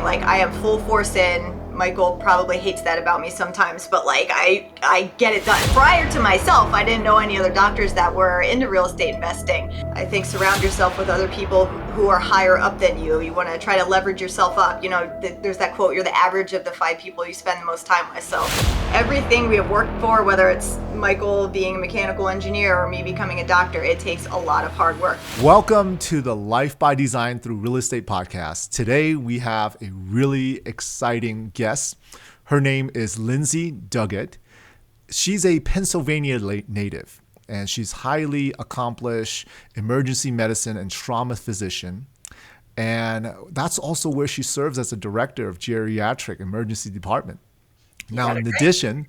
like I am full force in. Michael probably hates that about me sometimes, but like I get it done. Prior to myself, I didn't know any other doctors that were into real estate investing. I think surround yourself with other people who are higher up than you. You want to try to leverage yourself up. You know, there's that quote, you're the average of the 5 people you spend the most time with. So everything we have worked for, whether it's Michael being a mechanical engineer or me becoming a doctor, it takes a lot of hard work. Welcome to the Life by Design Through Real Estate podcast. Today we have a really exciting guest. Her name is Lindsey Duguet. She's a Pennsylvania native, and she's highly accomplished emergency medicine and trauma physician. And that's also where she serves as a director of geriatric emergency department. Now, in addition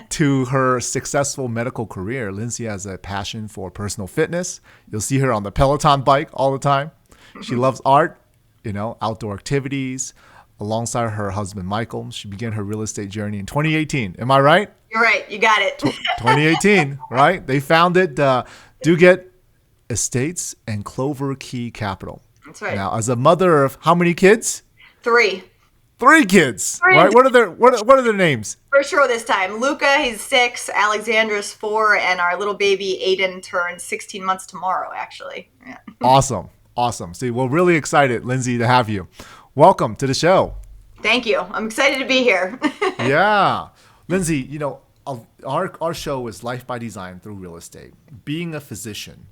to her successful medical career, Lindsey has a passion for personal fitness. You'll see her on the Peloton bike all the time. She loves art, outdoor activities. Alongside her husband, Michael, she began her real estate journey in 2018. Am I right? You're right. You got it. 2018, right? They founded Duguet Estates and Clover Key Capital. That's right. Now, as a mother of how many kids? 3. 3 kids. 3. Right? What are their names? For sure this time. Luca, he's 6. Alexandra's 4. And our little baby, Aiden, turns 16 months tomorrow, actually. Yeah. Awesome. See, we're really excited, Lindsey, to have you. Welcome to the show. Thank you. I'm excited to be here. Yeah. Lindsey, our show is Life by Design Through Real Estate. Being a physician,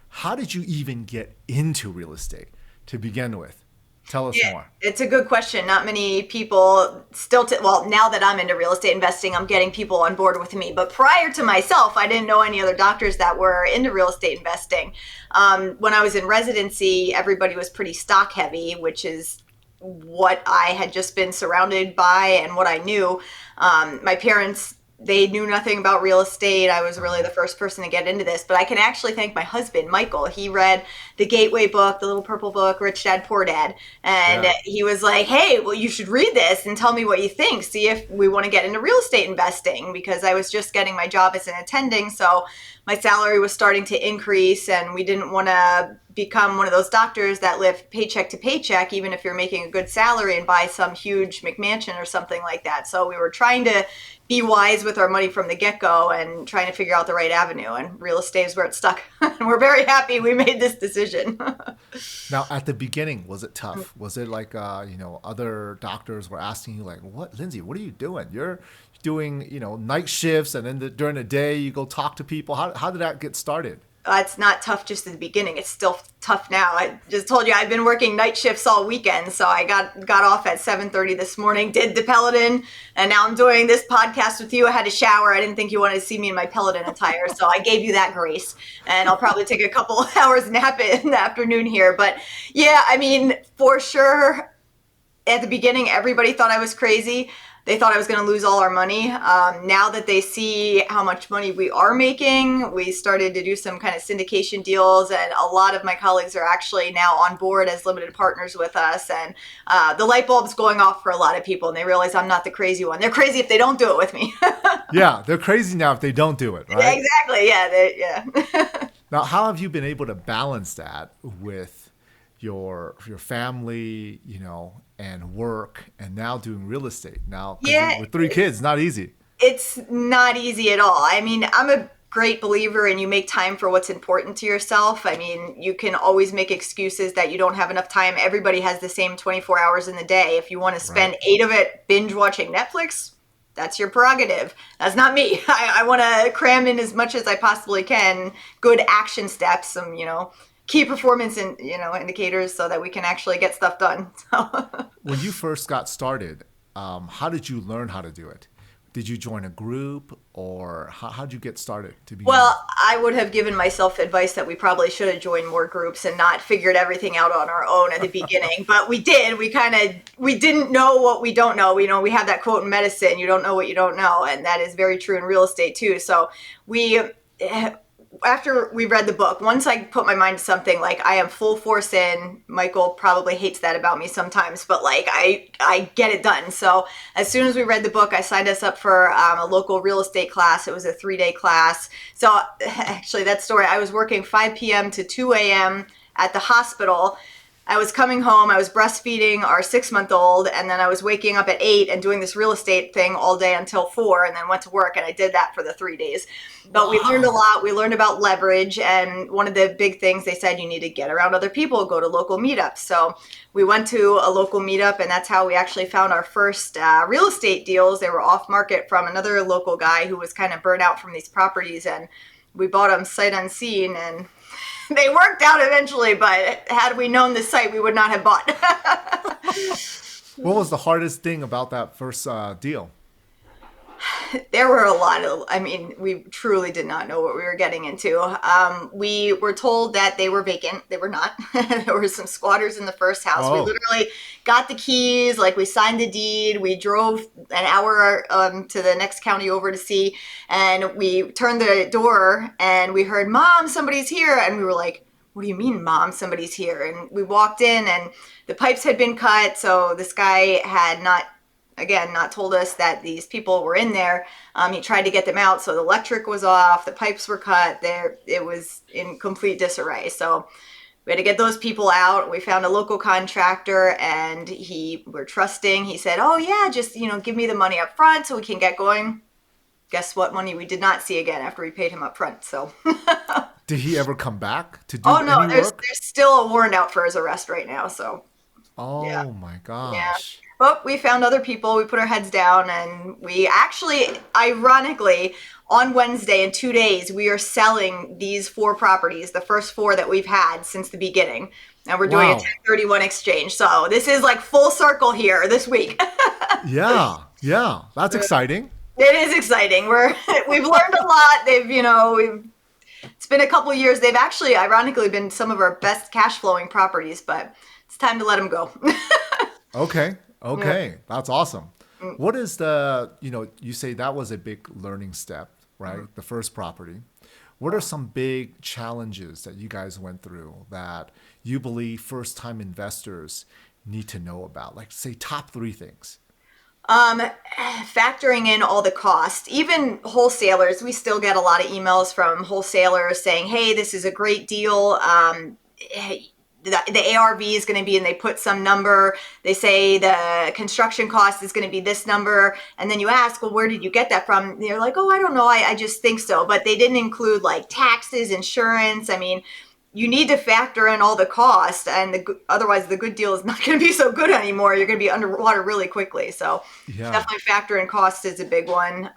how did you even get into real estate to begin with? Tell us more. It's a good question. Not many people now that I'm into real estate investing, I'm getting people on board with me. But prior to myself, I didn't know any other doctors that were into real estate investing. When I was in residency, everybody was pretty stock heavy, which is what I had just been surrounded by and what I knew. My parents, they knew nothing about real estate. I was really the first person to get into this, but I can actually thank my husband, Michael. He read the Gateway book, the little purple book, Rich Dad, Poor Dad. And he was like, hey, well, you should read this and tell me what you think. See if we want to get into real estate investing, because I was just getting my job as an attending. So my salary was starting to increase, and we didn't want to become one of those doctors that live paycheck to paycheck, even if you're making a good salary, and buy some huge McMansion or something like that. So we were trying to be wise with our money from the get-go and trying to figure out the right avenue, and real estate is where it stuck. And we're very happy we made this decision. Now, at the beginning, was it tough? Was it like, other doctors were asking you like, what, Lindsey, what are you doing? You're doing, night shifts, and then during the day you go talk to people. How did that get started? It's not tough just at the beginning. It's still tough now. I just told you I've been working night shifts all weekend. So I got off at 7:30 this morning, did the Peloton, and now I'm doing this podcast with you. I had to shower. I didn't think you wanted to see me in my Peloton attire. So I gave you that grace. And I'll probably take a couple hours nap in the afternoon here. But yeah, I mean, for sure, at the beginning, everybody thought I was crazy. They thought I was going to lose all our money. Now that they see how much money we are making, we started to do some kind of syndication deals, and a lot of my colleagues are actually now on board as limited partners with us. And the light bulb's going off for a lot of people, and they realize I'm not the crazy one. They're crazy if they don't do it with me. Yeah, they're crazy now if they don't do it, right? Exactly, yeah. Now, how have you been able to balance that with your family, and work, and now doing real estate? Now, with 3 kids, not easy. It's not easy at all. I mean, I'm a great believer in you make time for what's important to yourself. I mean, you can always make excuses that you don't have enough time. Everybody has the same 24 hours in the day. If you want to spend 8 of it binge watching Netflix, that's your prerogative. That's not me. I want to cram in as much as I possibly can, good action steps, some, key performance indicators, so that we can actually get stuff done. When you first got started, how did you learn how to do it? Did you join a group, or how did you get started to begin? Well, I would have given myself advice that we probably should have joined more groups and not figured everything out on our own at the beginning. But we did. We didn't know what we don't know. We have that quote in medicine, you don't know what you don't know. And that is very true in real estate too. So after we read the book, once I put my mind to something, like I am full force in. Michael probably hates that about me sometimes, but like I get it done. So as soon as we read the book, I signed us up for a local real estate class. It was a 3-day class. So actually that story, I was working 5 p.m. to 2 a.m. at the hospital, I was coming home, I was breastfeeding our 6-month-old, and then I was waking up at 8 and doing this real estate thing all day until 4, and then went to work, and I did that for the 3 days. But we learned a Wow. lot. We learned about leverage, and one of the big things they said, you need to get around other people, go to local meetups. So we went to a local meetup, and that's how we actually found our first real estate deals. They were off market from another local guy who was kind of burnt out from these properties, and we bought them sight unseen, and they worked out eventually, but had we known the site, we would not have bought. What was the hardest thing about that first deal? There were a lot of, I mean, we truly did not know what we were getting into. We were told that they were vacant. They were not. There were some squatters in the first house. We Oh, literally got the keys, like we signed the deed. We drove an hour to the next county over to see, and we turned the door and we heard, "Mom, somebody's here." And we were like, "What do you mean, Mom, somebody's here?" And we walked in and the pipes had been cut. So this guy had not told us that these people were in there. He tried to get them out, so the electric was off, the pipes were cut. There, it was in complete disarray. So we had to get those people out. We found a local contractor, and we're trusting. He said, "Oh yeah, just give me the money up front so we can get going." Guess what? Money we did not see again after we paid him up front. So, did he ever come back to do oh no, any there's work? there's still a warrant out for his arrest right now. So yeah. Oh my Yeah. gosh. But we found other people. We put our heads down, and we actually, ironically, on Wednesday in 2 days, we are selling these 4 properties, the first 4 that we've had since the beginning. And we're doing a Wow. 1031 exchange. So this is like full circle here this week. Yeah, yeah, that's exciting. It is exciting. We've learned a lot. It's been a couple years. They've actually, ironically, been some of our best cash flowing properties, but it's time to let them go. Okay, Yeah. okay, that's awesome. What is you say that was a big learning step, right? The first property. What are some big challenges that you guys went through that you believe first time investors need to know about? Like, say, top 3 things. Um, Factoring in all the costs, even wholesalers, we still get a lot of emails from wholesalers saying, "Hey, this is a great deal. Hey, the ARV is going to be," and they put some number. They say the construction cost is going to be this number. And then you ask, "Well, where did you get that from?" And they're like, "Oh, I don't know. I just think so." But they didn't include like taxes, insurance. I mean, you need to factor in all the cost, and otherwise the good deal is not going to be so good anymore. You're going to be underwater really quickly. So Yeah, definitely factor in cost is a big one.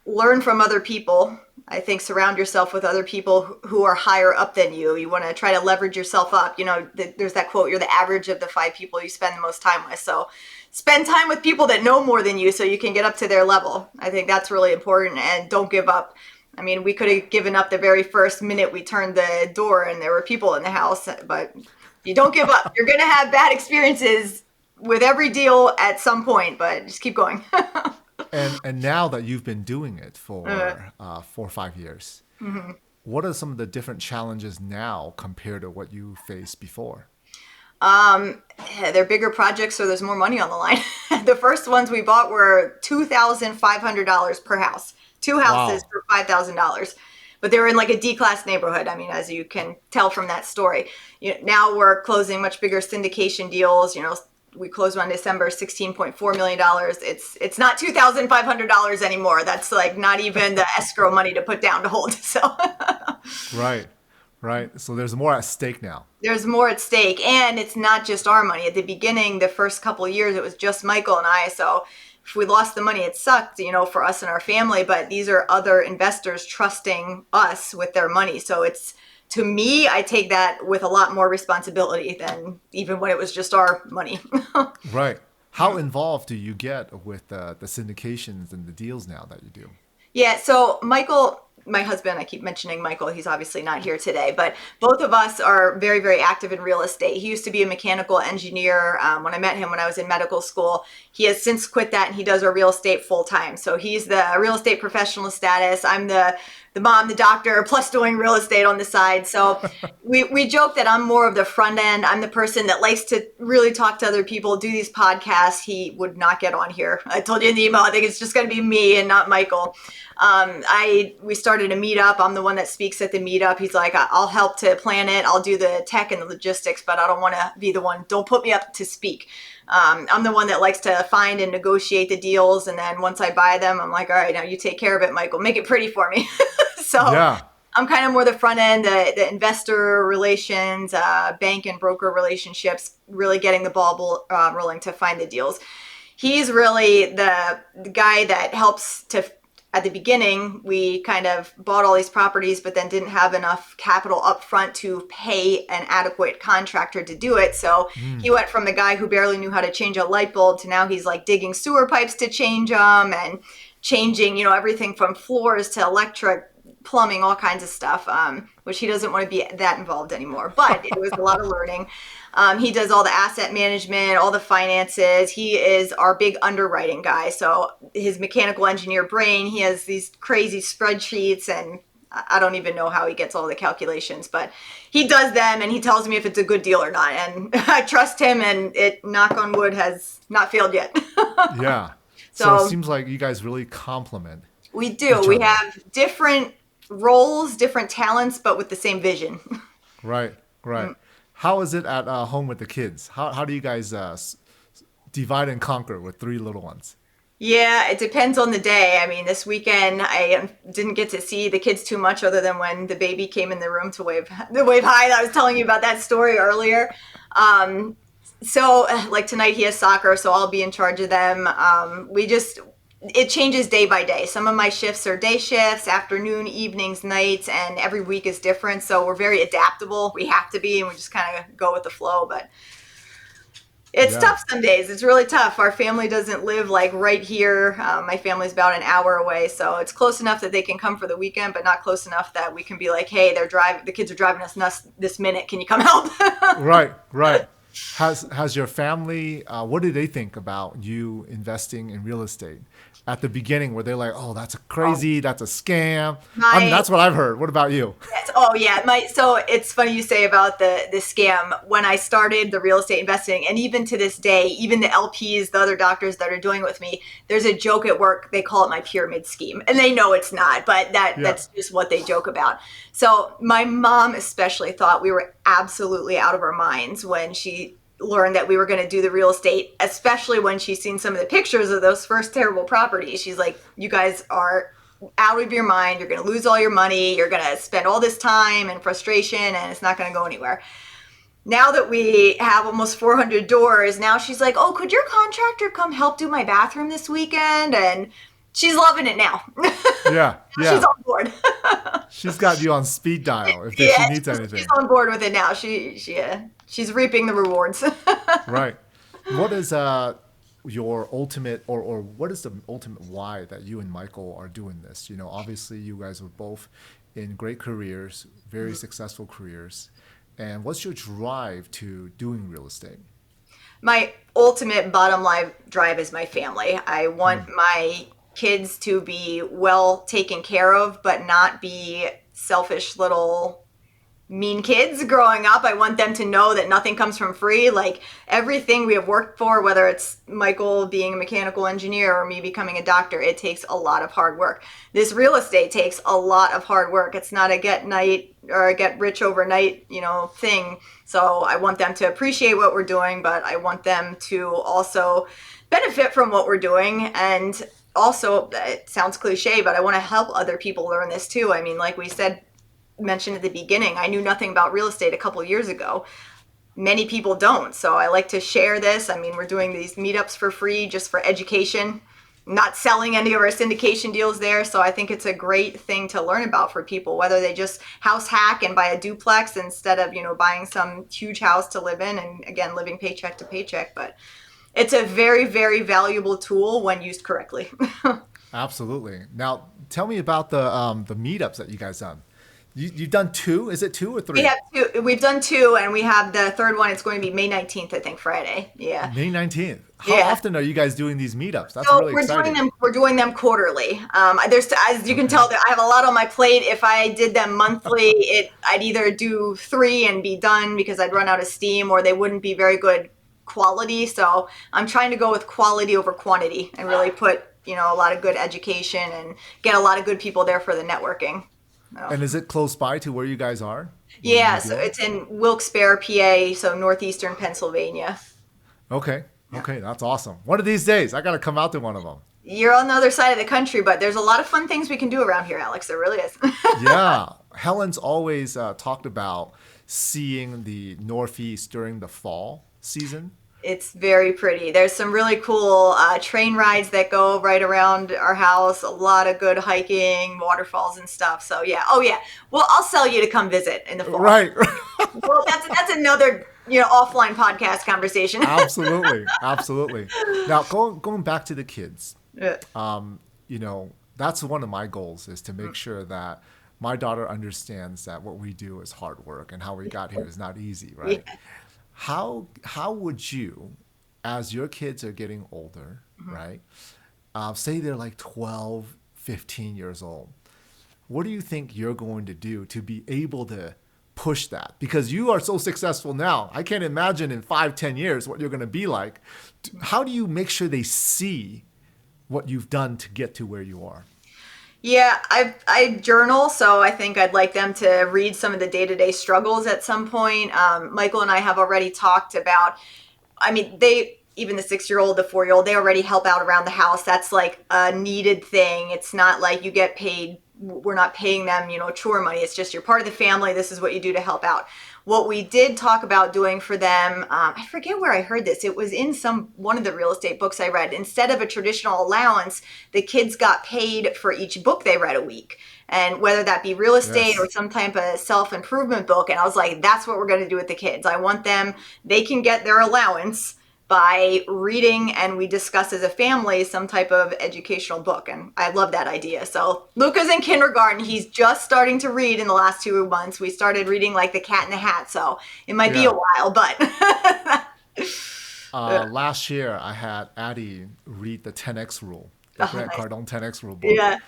Learn from other people. I think surround yourself with other people who are higher up than you. You want to try to leverage yourself up. There's that quote, "You're the average of the 5 people you spend the most time with." So spend time with people that know more than you so you can get up to their level. I think that's really important, and don't give up. I mean, we could have given up the very first minute we turned the door and there were people in the house, but you don't give up. You're going to have bad experiences with every deal at some point, but just keep going. and now that you've been doing it for Uh, 4 or 5 years, mhm. what are some of the different challenges now compared to what you faced before? They're bigger projects, so there's more money on the line. The first ones we bought were $2,500 per house. 2 houses Wow. for $5,000. But they were in like a D-class neighborhood. I mean, as you can tell from that story. Now we're closing much bigger syndication deals. We closed on December $16.4 million. It's not $2,500 anymore. That's like not even the escrow money to put down to hold. So Right, right. So there's more at stake now. there's more at stake, and it's not just our money. At the beginning, the first couple of years, it was just Michael and I. So if we lost the money, it sucked, for us and our family. But these are other investors trusting us with their money. So to me, I take that with a lot more responsibility than even when it was just our money. Right. How involved do you get with the syndications and the deals now that you do? Yeah, so Michael, my husband, I keep mentioning Michael, he's obviously not here today, but both of us are very, very active in real estate. He used to be a mechanical engineer when I met him when I was in medical school. He has since quit that, and he does our real estate full time. So he's the real estate professional status. I'm the the mom, the doctor, plus doing real estate on the side. So we joke that I'm more of the front end. I'm the person that likes to really talk to other people, do these podcasts. He would not get on here. I told you in the email, I think it's just going to be me and not Michael. We started a meetup. I'm the one that speaks at the meetup. He's like, I'll help to plan it. I'll do the tech and the logistics, but I don't want to be the one. Don't put me up to speak. I'm the one that likes to find and negotiate the deals. And then once I buy them, I'm like, all right, now you take care of it, Michael. Make it pretty for me. So Yeah. I'm kind of more the front end, the investor relations, bank and broker relationships, really getting the ball rolling to find the deals. He's really the guy that helps to, at the beginning, we kind of bought all these properties, but then didn't have enough capital up front to pay an adequate contractor to do it. So he went from the guy who barely knew how to change a light bulb to now he's like digging sewer pipes to change them and changing, everything from floors to electric, plumbing, all kinds of stuff, which he doesn't want to be that involved anymore. But it was a lot of learning. He does all the asset management, all the finances. He is our big underwriting guy. So his mechanical engineer brain, he has these crazy spreadsheets, and I don't even know how he gets all the calculations, but he does them and he tells me if it's a good deal or not. And I trust him, and it, knock on wood, has not failed yet. Yeah. So it seems like you guys really complement. We do. We have different roles, different talents, but with the same vision. Right. How is it at home with the kids? How do you guys divide and conquer with 3 little ones? Yeah, it depends on the day. I mean, this weekend I didn't get to see the kids too much, other than when the baby came in the room to wave hi. I was telling you about that story earlier. So like tonight he has soccer, so I'll be in charge of them. It changes day by day. Some of my shifts are day shifts, afternoon, evenings, nights, and every week is different. So we're very adaptable. We have to be, and we just kind of go with the flow. But it's tough some days. It's really tough. Our family doesn't live like right here. My family's about an hour away, so it's close enough that they can come for the weekend, but not close enough that we can be like, hey, the kids are driving us nuts this minute. Can you come help? Right. Has your family, what did they think about you investing in real estate? At the beginning, were they like, oh, that's crazy, that's a scam? That's what I've heard. What about you? So it's funny you say about the scam. When I started the real estate investing, and even to this day, even the LPs, the other doctors that are doing it with me, there's a joke at work. They call it my pyramid scheme. And they know it's not, but that's just what they joke about. So my mom especially thought we were absolutely out of our minds when she learned that we were going to do the real estate, especially when she's seen some of the pictures of those first terrible properties. She's like, you guys are out of your mind. You're going to lose all your money. You're going to spend all this time and frustration, and it's not going to go anywhere. Now that we have almost 400 doors, now she's like, oh, could your contractor come help do my bathroom this weekend? And she's loving it now. Yeah. She's on board. She's got you on speed dial if she needs anything. She's on board with it now. She's reaping the rewards. Right. What is your ultimate, or what is the ultimate why that you and Michael are doing this? Obviously you guys are both in great careers, very successful careers. And what's your drive to doing real estate? My ultimate bottom line drive is my family. I want my kids to be well taken care of, but not be selfish little mean kids growing up. I want them to know that nothing comes from free. Like everything we have worked for, whether it's Michael being a mechanical engineer or me becoming a doctor, it takes a lot of hard work. This real estate takes a lot of hard work. It's not a get rich overnight, thing. So I want them to appreciate what we're doing, but I want them to also benefit from what we're doing. And also, it sounds cliche, but I want to help other people learn this too. I mean, like we mentioned at the beginning, I knew nothing about real estate a couple years ago. Many people don't. So I like to share this. I mean, we're doing these meetups for free just for education, not selling any of our syndication deals there. So I think it's a great thing to learn about for people, whether they just house hack and buy a duplex instead of, buying some huge house to live in and again, living paycheck to paycheck. But it's a very, very valuable tool when used correctly. Absolutely. Now, tell me about the meetups that you guys done. You've done two? Is it two or We three? have two. We've done two, and we have the third one. It's going to be May 19th, I think, Friday. Yeah. May 19th. How Yeah. often are you guys doing these meetups? That's So really exciting. we're doing them quarterly. There's, as you can tell, I have a lot on my plate. If I did them monthly, I'd either do three and be done because I'd run out of steam, or they wouldn't be very good quality. So I'm trying to go with quality over quantity and really put, a lot of good education and get a lot of good people there for the networking. So. And is it close by to where you guys are? Where Yeah, you're so doing? it's in Wilkes-Barre, PA, so northeastern Pennsylvania. Okay. Okay, that's awesome. One of these days, I got to come out to one of them. You're on the other side of the country, but there's a lot of fun things we can do around here, Alex. There really is. Yeah. Helen's always talked about seeing the Northeast during the fall season. It's very pretty. There's some really cool train rides that go right around our house. A lot of good hiking, waterfalls and stuff. So yeah. Oh yeah. Well, I'll sell you to come visit in the fall. Right. Well, that's another offline podcast conversation. Absolutely. Absolutely. Now, going back to the kids, Yeah. That's one of my goals is to make sure that my daughter understands that what we do is hard work and how we got here is not easy, right? Yeah. How would you, as your kids are getting older, right? Say they're like 12, 15 years old. What do you think you're going to do to be able to push that? Because you are so successful now. I can't imagine in 5, 10 years what you're going to be like. How do you make sure they see what you've done to get to where you are? Yeah, I journal, so I think I'd like them to read some of the day-to-day struggles at some point. Michael and I have already talked about, even the 6-year-old, the 4-year-old, they already help out around the house. That's like a needed thing. It's not like you get paid. We're not paying them, chore money. It's just you're part of the family. This is what you do to help out. What we did talk about doing for them, I forget where I heard this. It was in one of the real estate books I read. Instead of a traditional allowance, the kids got paid for each book they read a week. And whether that be real estate or Yes. some type of self-improvement book. And I was like, that's what we're going to do with the kids. I want them, they can get their allowance by reading, and we discuss as a family some type of educational book. And I love that idea. So Luca's in kindergarten. He's just starting to read in the last 2 months. We started reading like The Cat in the Hat. So it might be a Yeah. while, but Last year, I had Addie read the 10X rule, the Grant nice. Cardone 10X rule book. Yeah.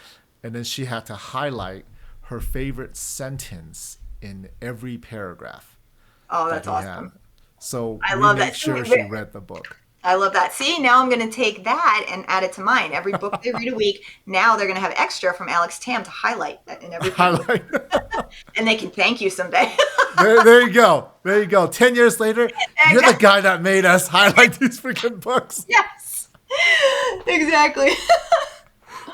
And then she had to highlight her favorite sentence in every paragraph Oh, that that's he awesome. had. So I we love made that. sure she read the book. I love that. See, now I'm going to take that and add it to mine. Every book they read a week, now they're going to have extra from Alex Tam to highlight that in every book. Highlight. And they can thank you someday. There you go. There you go. 10 years later, you're the guy that made us highlight these freaking books. Yes. Exactly.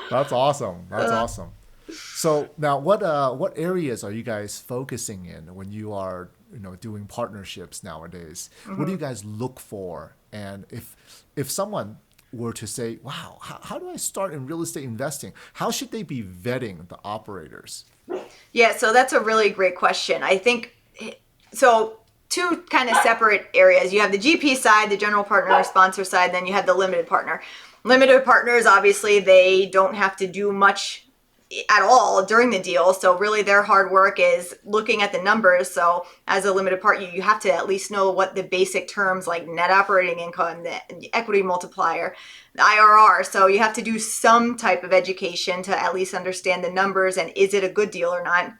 That's awesome. That's awesome. So now, what areas are you guys focusing in when you are doing partnerships nowadays? What do you guys look for? And if someone were to say, "Wow, how do I start in real estate investing?" How should they be vetting the operators? Yeah, so that's a really great question. I think so. Two kind of separate areas. You have the GP side, the general partner sponsor side, then you have the limited partner. Limited partners, obviously, they don't have to do much at all during the deal. So really their hard work is looking at the numbers. So as a limited partner, you have to at least know what the basic terms like net operating income, the equity multiplier, the IRR. So you have to do some type of education to at least understand the numbers and is it a good deal or not.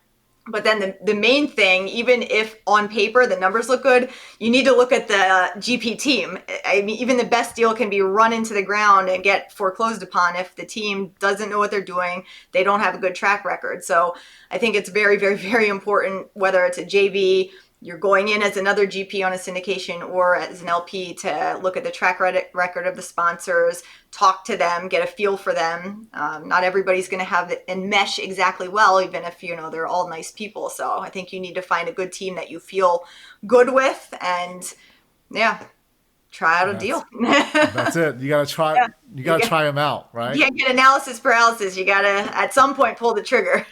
But then the main thing, even if on paper the numbers look good, you need to look at the GP team. I mean, even the best deal can be run into the ground and get foreclosed upon if the team doesn't know what they're doing. They don't have a good track record. So I think it's very, very, very important, whether it's a JV, you're going in as another GP on a syndication or as an LP, to look at the track record of the sponsors, talk to them, get a feel for them. Not everybody's going to have it and mesh exactly well, even if, they're all nice people. So I think you need to find a good team that you feel good with and try out a deal. That's it. You gotta try. Yeah. You gotta try them out, right? You can't get analysis paralysis. You got to, at some point, pull the trigger.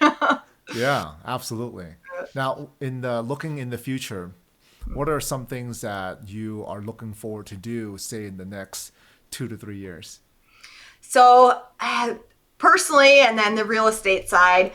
Yeah, absolutely. Now, looking in the future, what are some things that you are looking forward to do, say, in the next 2 to 3 years? So personally, and then the real estate side,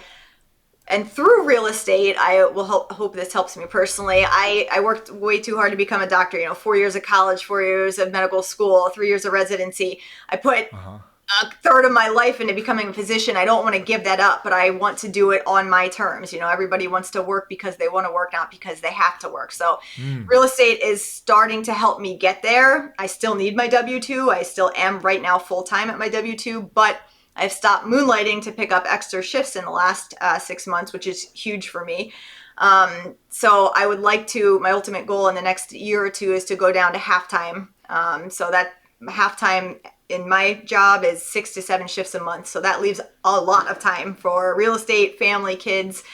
And through real estate, I will hope this helps me personally. I worked way too hard to become a doctor. 4 years of college, 4 years of medical school, 3 years of residency. I put Uh-huh. a third of my life into becoming a physician. I don't want to give that up, but I want to do it on my terms. Everybody wants to work because they want to work, not because they have to work. So real estate is starting to help me get there. I still need my W-2. I still am right now full-time at my W-2, but I've stopped moonlighting to pick up extra shifts in the last 6 months, which is huge for me. So I would like to, my ultimate goal in the next year or two is to go down to halftime. So that halftime in my job is 6 to 7 shifts a month. So that leaves a lot of time for real estate, family, kids.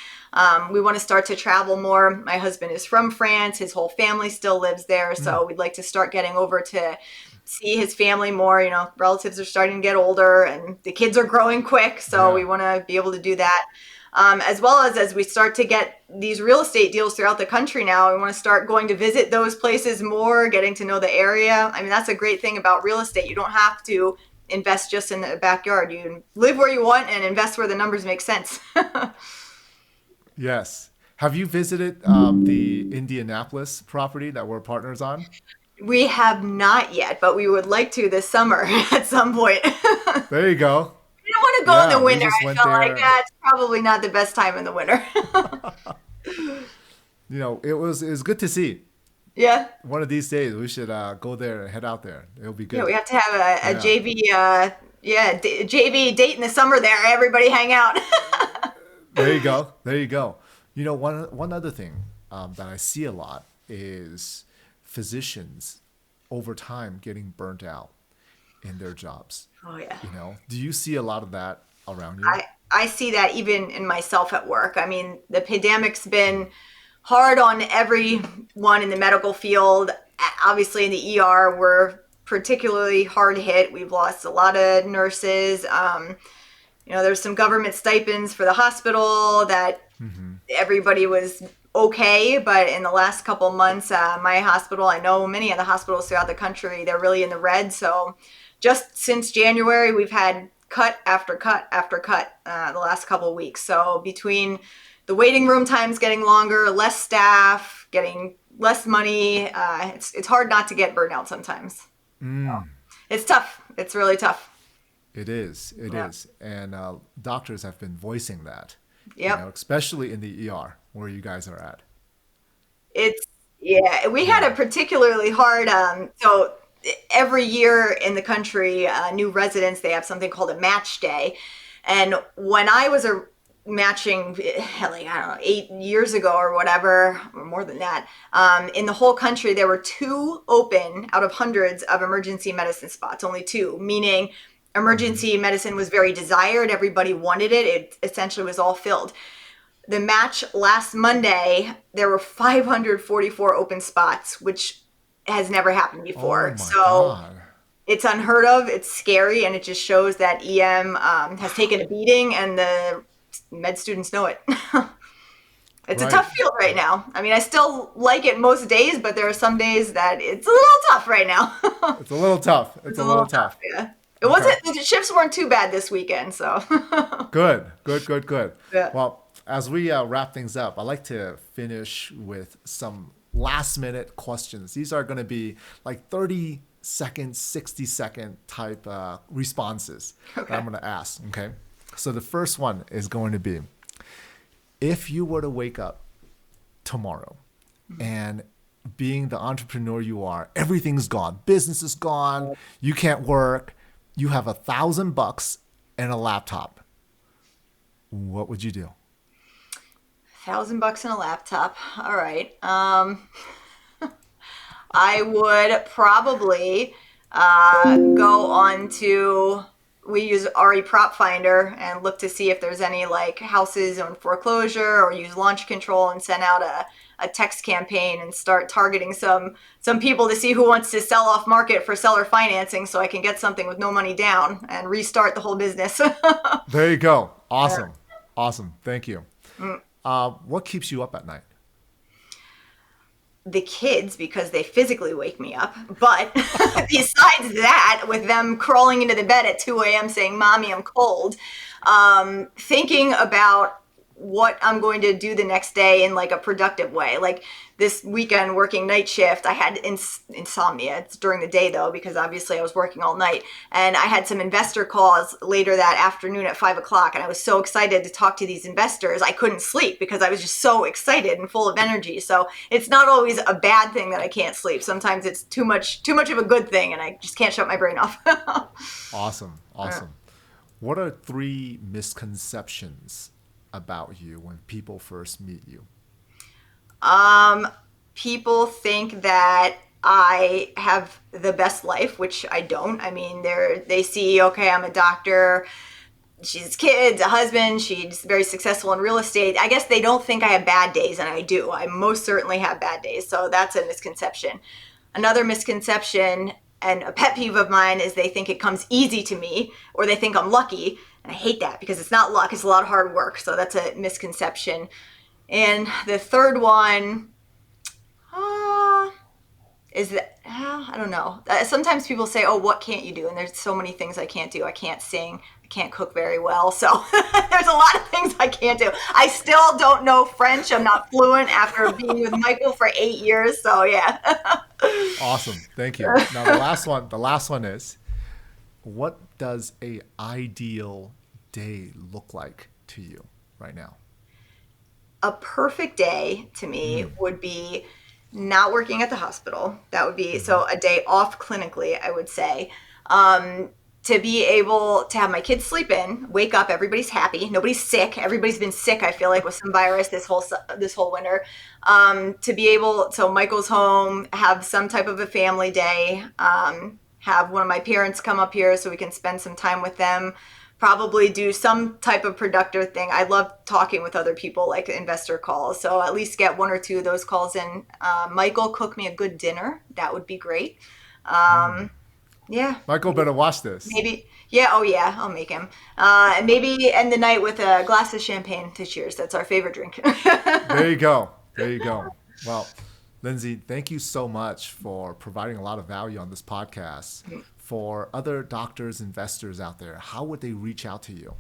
We want to start to travel more. My husband is from France. His whole family still lives there. So we'd like to start getting over to see his family more. Relatives are starting to get older and the kids are growing quick. So we want to be able to do that. As well as we start to get these real estate deals throughout the country now, we want to start going to visit those places more, getting to know the area. I mean, that's a great thing about real estate. You don't have to invest just in the backyard. You can live where you want and invest where the numbers make sense. Yes. Have you visited the Indianapolis property that we're partners on? We have not yet, but we would like to this summer at some point. I There you go. don't want to go in Yeah, the we winter. just I went feel like there. that's probably not the best time in the winter. It was good to see. Yeah. One of these days, we should go there and head out there. It'll be Yeah, good. we have to have a Yeah. JV, JV date in the summer there. Everybody hang out. There you go. There you go. One other thing that I see a lot is physicians over time getting burnt out in their jobs. Oh yeah. Do you see a lot of that around you? I see that even in myself at work. I mean, the pandemic's been hard on everyone in the medical field. Obviously, in the ER, we're particularly hard hit. We've lost a lot of nurses. There's some government stipends for the hospital that everybody was okay, but in the last couple months, my hospital, I know many of the hospitals throughout the country, they're really in the red. So just since January, we've had cut after cut after cut the last couple of weeks. So between the waiting room times getting longer, less staff, getting less money, it's hard not to get burnt out sometimes. It's tough. It's really tough. It is. It Yeah. is. And doctors have been voicing that, Yep. especially in the ER where you guys are at. We had a particularly hard, so every year in the country, new residents, they have something called a match day. And when I was matching, like, I don't know, 8 years ago or whatever, or more than that, in the whole country, there were 2 open out of hundreds of emergency medicine spots, only 2, meaning emergency medicine was very desired. Everybody wanted it. It essentially was all filled. The match last Monday, there were 544 open spots, which has never happened Oh before. my So God. it's unheard of. It's scary, and it just shows that EM has taken a beating, and the med students know it. It's a Right. tough field right now. I mean, I still like it most days, but there are some days that it's a little tough right now. It's a little tough. It's a little tough. Yeah. It wasn't, the shifts weren't too bad this weekend, so. Good. Good, good, good. Yeah. Well, as we wrap things up, I'd like to finish with some last minute questions. These are going to be like 30-second, 60-second type responses that I'm going to ask. Okay. So the first one is going to be, if you were to wake up tomorrow and being the entrepreneur you are, everything's gone, business is gone, you can't work, you have $1,000 and a laptop, what would you do? $1,000 and a laptop. All right. I would probably go on to, we use RE Prop Finder and look to see if there's any like houses on foreclosure, or use Launch Control and send out a text campaign and start targeting some people to see who wants to sell off market for seller financing, so I can get something with no money down and restart the whole business. There you go. Awesome. Awesome. Thank you. What keeps you up at night? The kids, because they physically wake me up. But besides that, with them crawling into the bed at 2 a.m. saying, "Mommy, I'm cold," thinking about what I'm going to do the next day in like a productive way. Like this weekend working night shift, I had insomnia. It's during the day though, because obviously I was working all night, and I had some investor calls later that afternoon at 5 o'clock. And I was so excited to talk to these investors. I couldn't sleep because I was just so excited and full of energy. So it's not always a bad thing that I can't sleep. Sometimes it's too much of a good thing, and I just can't shut my brain off. Awesome. What are 3 misconceptions about you when people first meet you? People think that I have the best life, which I don't. I mean, they see, okay, I'm a doctor. She's kids, a husband. She's very successful in real estate. I guess they don't think I have bad days, and I do. I most certainly have bad days. So that's a misconception. Another misconception and a pet peeve of mine is they think it comes easy to me, or they think I'm lucky. And I hate that because it's not luck. It's a lot of hard work. So that's a misconception. And the third one is that, I don't know. Sometimes people say, oh, what can't you do? And there's so many things I can't do. I can't sing. I can't cook very well. So there's a lot of things I can't do. I still don't know French. I'm not fluent after being with Michael for 8 years. So yeah. Awesome. Thank you. Now the last one is, what does a ideal day look like to you right now? A perfect day to me would be not working at the hospital. That would be, so a day off clinically, I would say. To be able to have my kids sleep in, wake up, everybody's happy, nobody's sick. Everybody's been sick, I feel like, with some virus this whole winter. To be able, so Michael's home, have some type of a family day, have one of my parents come up here so we can spend some time with them. Probably do some type of productive thing. I love talking with other people, like investor calls. So at least get 1 or 2 of those calls in. Michael, cook me a good dinner. That would be great. Yeah. Michael better watch this. Maybe. Yeah. Oh yeah. I'll make him. And maybe end the night with a glass of champagne to cheers. That's our favorite drink. There you go. Well, Lindsey, thank you so much for providing a lot of value on this podcast. For other doctors, investors out there, how would they reach out to you?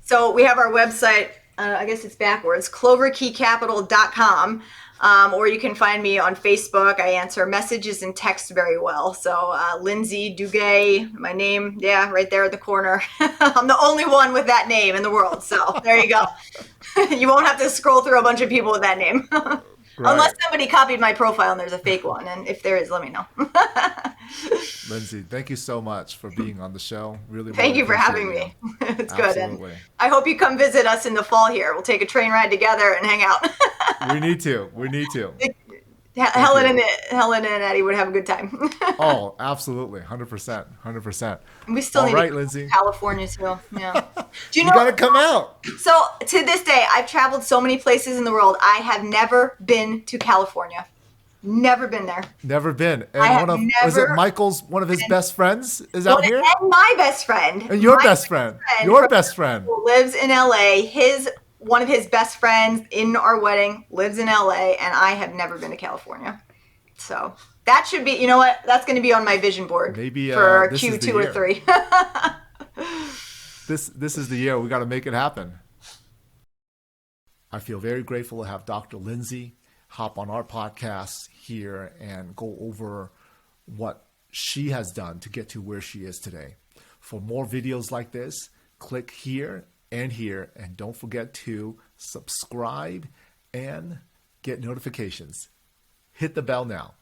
So we have our website, I guess it's backwards, cloverkeycapital.com. Or you can find me on Facebook. I answer messages and text very well. So Lindsey Duguet, my name, yeah, right there at the corner. I'm the only one with that name in the world. So there you go. You won't have to scroll through a bunch of people with that name. Right. Unless somebody copied my profile and there's a fake one. And if there is, let me know. Lindsey, thank you so much for being on the show. Thank you for having me. It's Absolutely. Good. And I hope you come visit us in the fall here. We'll take a train ride together and hang out. We need to. Helen and Eddie would have a good time. Oh, absolutely. 100%. We still need to Lindsey. California too. Yeah. You got to come out. So to this day, I've traveled so many places in the world. I have never been to California. Never been there. Never been. And was it Michael's, one of his best friends is out here? And my best friend. And your best friend. Your best friend. Who lives in LA. One of his best friends in our wedding lives in LA, and I have never been to California. So that should be, you know what? That's going to be on my vision board. Maybe for Q2 or 3. This is the year. We got to make it happen. I feel very grateful to have Dr. Lindsey hop on our podcast here and go over what she has done to get to where she is today. For more videos like this, click here and here, and don't forget to subscribe and get notifications. Hit the bell now.